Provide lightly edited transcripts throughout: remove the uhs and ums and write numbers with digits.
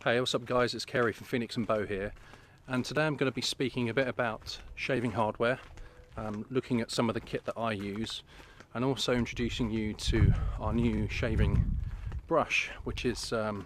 Hey, what's up guys, it's Kerry from Cadman Beau here, and today I'm going to be speaking a bit about shaving hardware, looking at some of the kit that I use, and also introducing you to our new shaving brush, which is the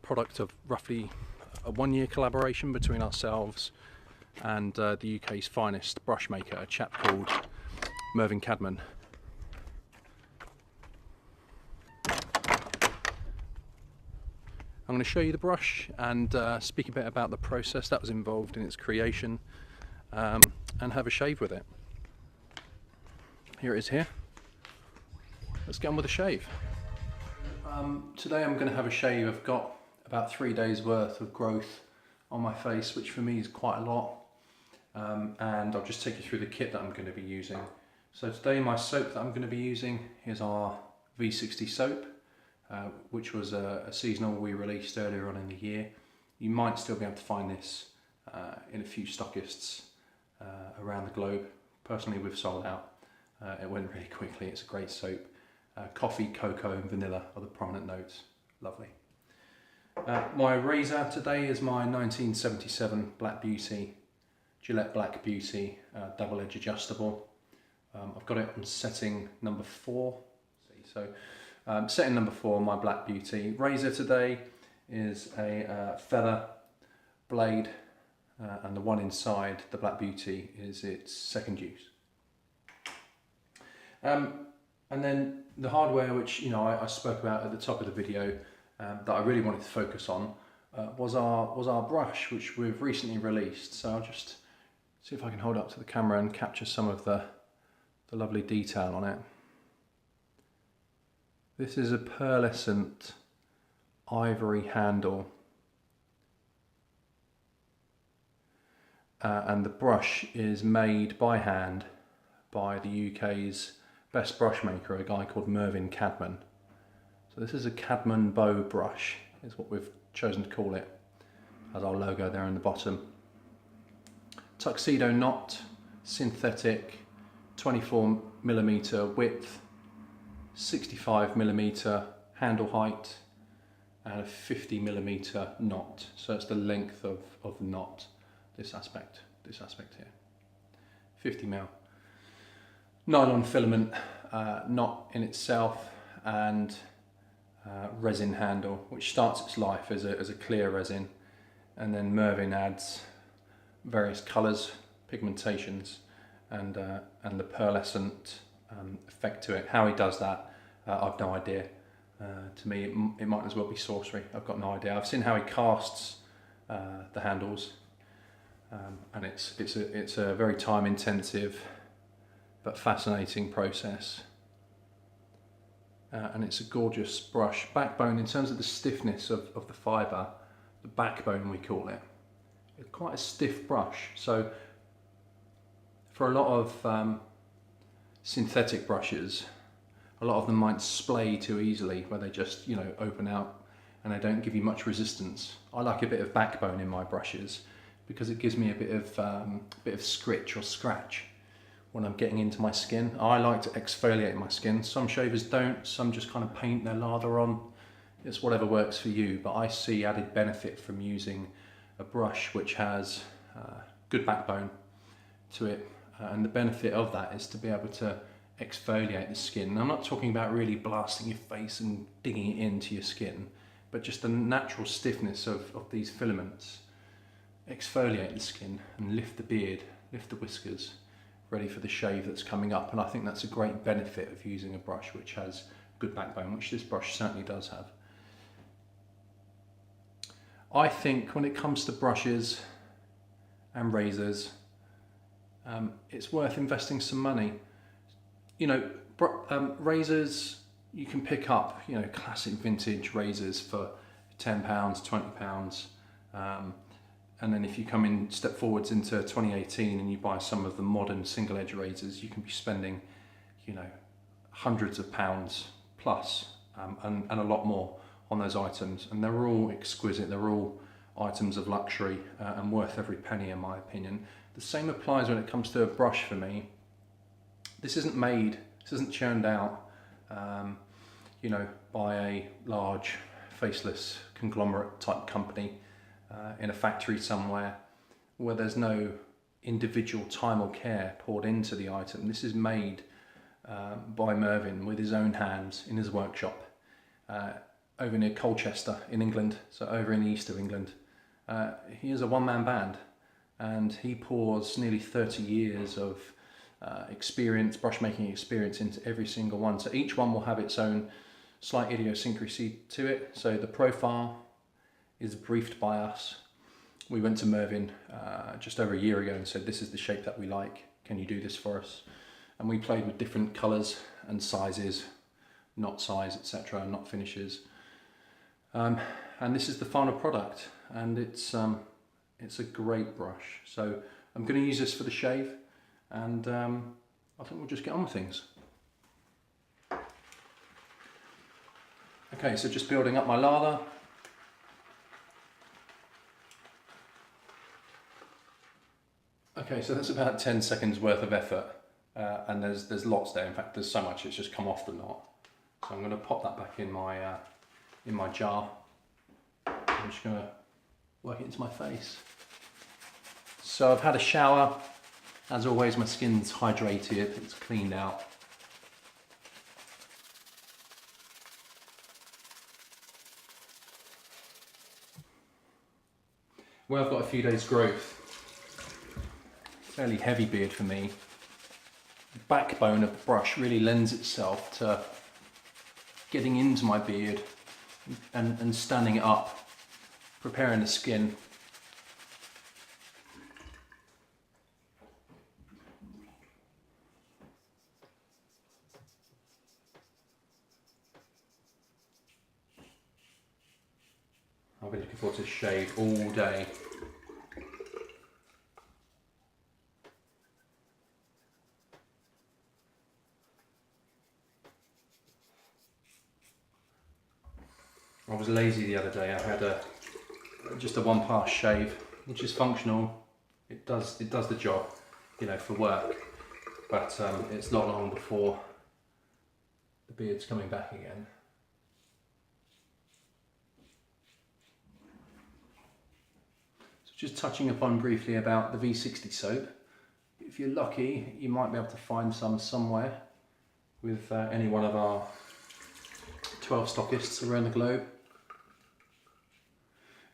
product of roughly a 1-year collaboration between ourselves and the UK's finest brush maker, a chap called Mervyn Cadman. I'm going to show you the brush and speak a bit about the process that was involved in its creation, and have a shave with it. Here it is here. Let's get on with the shave. Today I'm going to have a shave. I've got about 3 days worth of growth on my face, which for me is quite a lot, and I'll just take you through the kit that I'm going to be using. So today my soap that I'm going to be using is our V60 soap. Which was a seasonal we released earlier on in the year. You might still be able to find this in a few stockists around the globe. Personally, we've sold out. It went really quickly. It's a great soap. Coffee, cocoa and vanilla are the prominent notes. Lovely. My razor today is my 1977 Black Beauty, Gillette Black Beauty double edge adjustable. I've got it on setting number 4. So setting number 4, my Black Beauty. Razor today is a feather blade, and the one inside the Black Beauty is its second use. And then the hardware, which I spoke about at the top of the video, that I really wanted to focus on, was our brush, which we've recently released. So I'll just see if I can hold up to the camera and capture some of the lovely detail on it. This is a pearlescent ivory handle, and the brush is made by hand by the UK's best brush maker, a guy called Mervyn Cadman. So this is a Cadman Beau brush, is what we've chosen to call it, as our logo there in the bottom. Tuxedo knot, synthetic, 24mm width, 65mm handle height, and a 50mm knot. So it's the length of the knot, this aspect here. 50mm. Nylon filament knot in itself, and resin handle, which starts its life as a clear resin, and then Mervyn adds various colours, pigmentations, and the pearlescent effect to it. How he does that, I've no idea. To me, it might as well be sorcery. I've got no idea. I've seen how he casts the handles, and it's a very time-intensive but fascinating process. And it's a gorgeous brush. Backbone, in terms of the stiffness of the fibre, the backbone we call it, it's quite a stiff brush. So for a lot of synthetic brushes, a lot of them might splay too easily, where they just open out and they don't give you much resistance. I like a bit of backbone in my brushes because it gives me a bit of scritch or scratch when I'm getting into my skin. I like to exfoliate my skin. Some shavers don't, some just kind of paint their lather on. It's whatever works for you, but I see added benefit from using a brush which has good backbone to it. And the benefit of that is to be able to exfoliate the skin. And I'm not talking about really blasting your face and digging it into your skin, but just the natural stiffness of these filaments. Exfoliate the skin and lift the beard, lift the whiskers, ready for the shave that's coming up. And I think that's a great benefit of using a brush which has good backbone, which this brush certainly does have. I think when it comes to brushes and razors, it's worth investing some money. Razors, you can pick up, classic vintage razors for £10, £20. And then if you come in step forwards into 2018 and you buy some of the modern single edge razors, you can be spending, hundreds of pounds plus, and a lot more on those items. And they're all exquisite. They're all items of luxury and worth every penny, in my opinion. The same applies when it comes to a brush for me. This isn't churned out, by a large faceless conglomerate type company in a factory somewhere where there's no individual time or care poured into the item. This is made by Mervyn with his own hands in his workshop over near Colchester in England, so over in the east of England. He is a one-man band, and he pours nearly 30 years of experience, brush making experience, into every single one. So each one will have its own slight idiosyncrasy to it. So the profile is briefed by us. We went to Mervyn just over a year ago and said, this is the shape that we like, can you do this for us? And we played with different colours and sizes, knot size, etc., knot finishes. And this is the final product, and it's a great brush. So I'm going to use this for the shave, and I think we'll just get on with things. Okay, so just building up my lather. Okay, so that's about 10 seconds worth of effort, and there's lots there. In fact, there's so much it's just come off the knot. So I'm going to pop that back in my jar. I'm just going to work it into my face. So I've had a shower. As always, my skin's hydrated, it's cleaned out. Where I've got a few days growth, fairly heavy beard for me, the backbone of the brush really lends itself to getting into my beard and standing it up, preparing the skin. I've been looking forward to shave all day. I was lazy the other day. I had just a one-pass shave, which is functional. It does the job, you know, for work. But it's not long before the beard's coming back again. Just touching upon briefly about the V60 soap. If you're lucky, you might be able to find some somewhere with any one of our 12 stockists around the globe.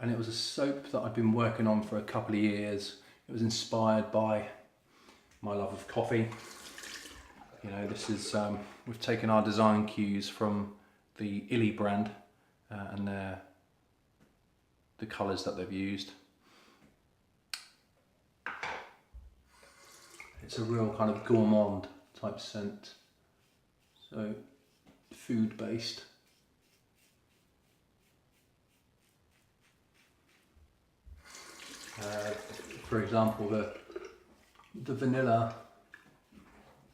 And it was a soap that I've been working on for a couple of years. It was inspired by my love of coffee. You know, this is we've taken our design cues from the Illy brand and the colours that they've used. It's a real kind of gourmand type scent, so food based. For example, the vanilla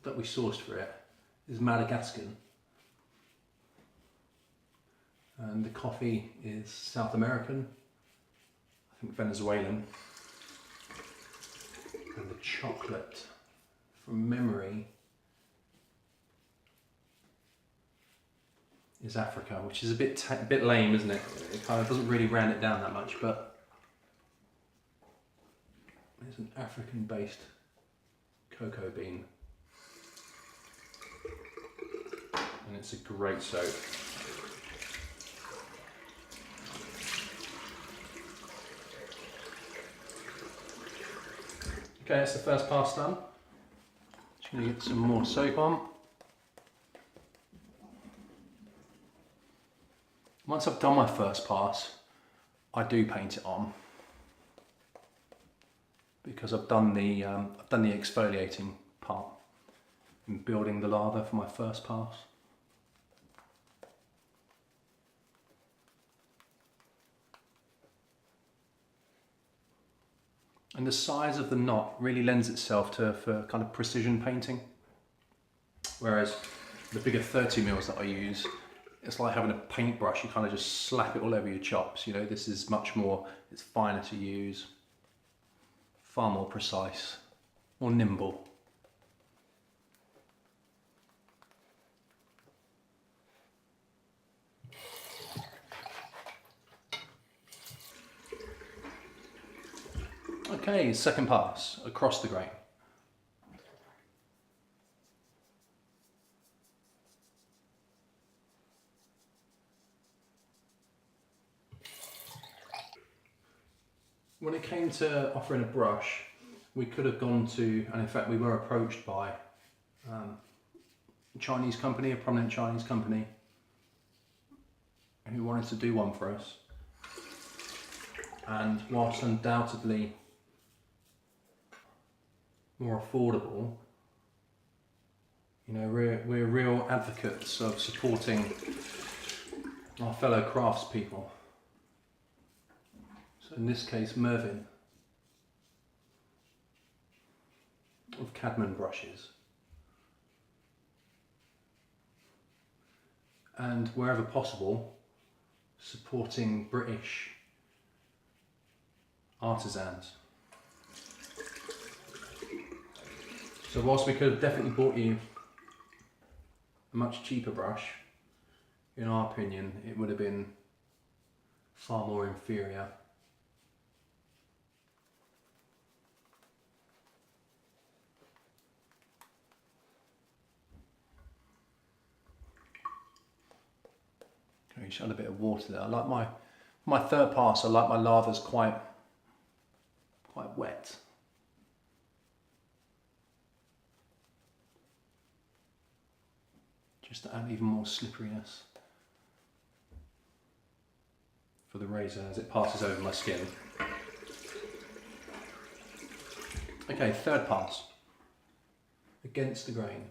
that we sourced for it is Madagascan, and the coffee is South American, I think Venezuelan, and the chocolate, from memory, is Africa, which is a bit lame, isn't it? It kind of doesn't really round it down that much, but it's an African-based cocoa bean, and it's a great soap. Okay, that's the first pass done. Just going to get some more soap on. Once I've done my first pass, I do paint it on, because I've done the exfoliating part in building the lather for my first pass. And the size of the knot really lends itself for kind of precision painting. Whereas the bigger 30 mils that I use, it's like having a paintbrush. You kind of just slap it all over your chops. You know, this is much more, it's finer to use, far more precise, more nimble. Okay, second pass, across the grain. When it came to offering a brush, we could have gone to, and in fact we were approached by a Chinese company, a prominent Chinese company, who wanted to do one for us. And whilst undoubtedly more affordable, you know, we're real advocates of supporting our fellow craftspeople. So in this case, Mervyn of Cadman brushes. And wherever possible, supporting British artisans. So whilst we could have definitely bought you a much cheaper brush, in our opinion, it would have been far more inferior. Okay, you add a bit of water there. I like my third pass. I like my lathers quite wet. Just to add even more slipperiness for the razor as it passes over my skin. Okay, third pass, against the grain.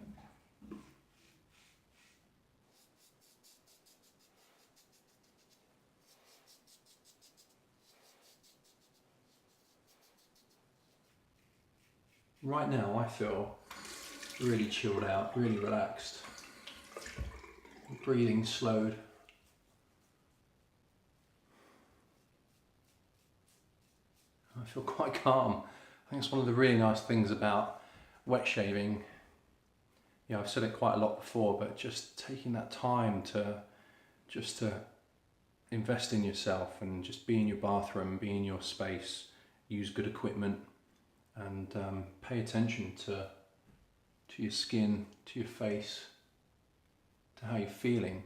Right now I feel really chilled out, really relaxed. Breathing slowed. I feel quite calm. I think it's one of the really nice things about wet shaving. You know, I've said it quite a lot before, but just taking that time to invest in yourself and just be in your bathroom, be in your space, use good equipment, and pay attention to your skin, to your face, to how you're feeling.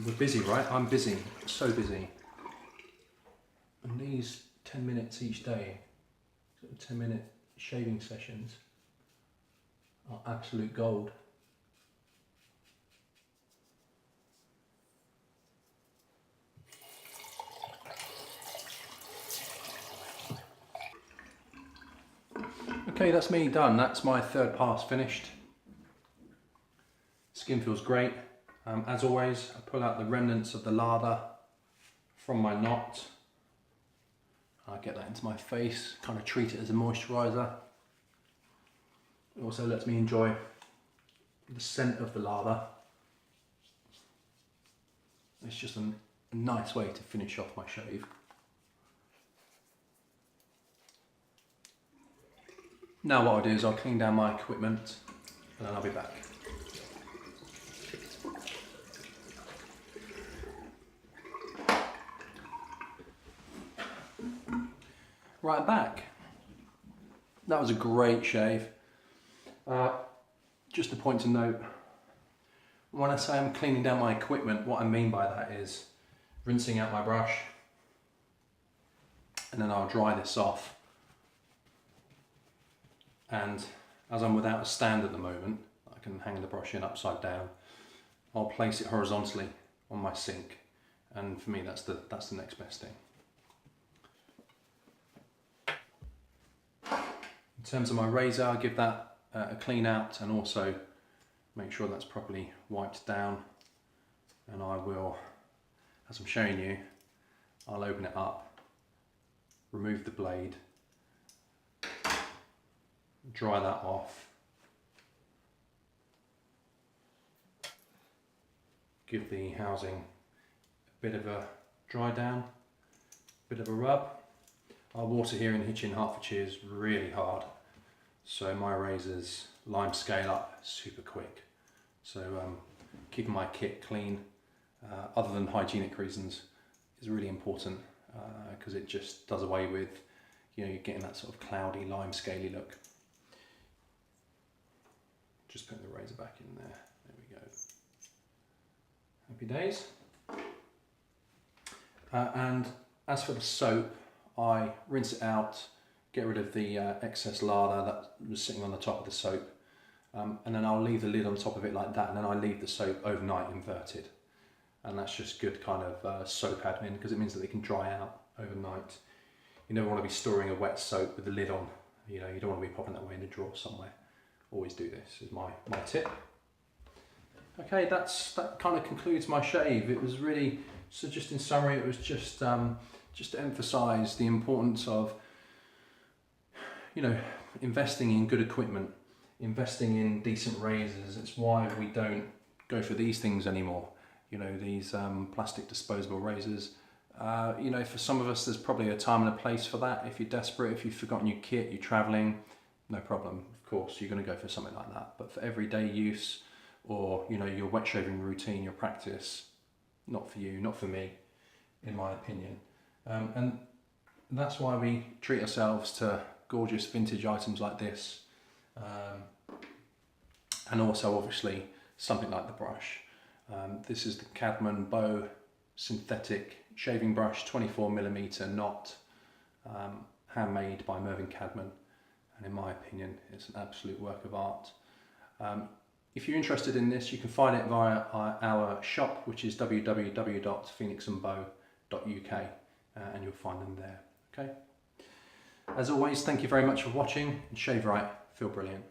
We're busy, right? I'm busy, so busy. And these 10 minutes each day, 10-minute shaving sessions, are absolute gold. Okay, that's me done. That's my third pass finished. Skin feels great. As always, I pull out the remnants of the lather from my knot. I get that into my face, kind of treat it as a moisturiser. It also lets me enjoy the scent of the lather. It's just a nice way to finish off my shave. Now what I'll do is I'll clean down my equipment and then I'll be back. Right back. That was a great shave. Just a point to note, when I say I'm cleaning down my equipment, what I mean by that is rinsing out my brush, and then I'll dry this off. And as I'm without a stand at the moment, I can hang the brush in upside down. I'll place it horizontally on my sink, and for me that's the next best thing. In terms of my razor, I'll give that a clean out and also make sure that's properly wiped down. And I will, as I'm showing you, I'll open it up, remove the blade, dry that off, give the housing a bit of a dry down, bit of a rub. Our water here in Hitchin, Hertfordshire is really hard, so my razors lime scale up super quick. So keeping my kit clean, other than hygienic reasons, is really important because it just does away with you know, you're getting that sort of cloudy, lime scaly look. Just putting the razor back in there. There we go. Happy days. And as for the soap, I rinse it out, get rid of the excess lather that was sitting on the top of the soap, and then I'll leave the lid on top of it like that, and then I leave the soap overnight inverted. And that's just good kind of soap admin, because it means that they can dry out overnight. You never want to be storing a wet soap with the lid on. You know, you don't want to be popping that away in a drawer somewhere. Always do this, is my tip. Okay, that kind of concludes my shave. It was really, so just in summary, it was just to emphasise the importance of, you know, investing in good equipment, investing in decent razors. It's why we don't go for these things anymore. You know, these plastic disposable razors. You know, for some of us, there's probably a time and a place for that. If you're desperate, if you've forgotten your kit, you're traveling, no problem. Of course, you're going to go for something like that. But for everyday use, or, you know, your wet shaving routine, your practice, not for you, not for me, in my opinion. And that's why we treat ourselves to gorgeous vintage items like this. And also, obviously, something like the brush. This is the Cadman Beau synthetic shaving brush, 24mm knot, handmade by Mervyn Cadman, and in my opinion it's an absolute work of art. If you're interested in this, you can find it via our shop, which is www.phoenixandbeau.uk, and you'll find them there. Okay. As always, thank you very much for watching, and shave right, feel brilliant.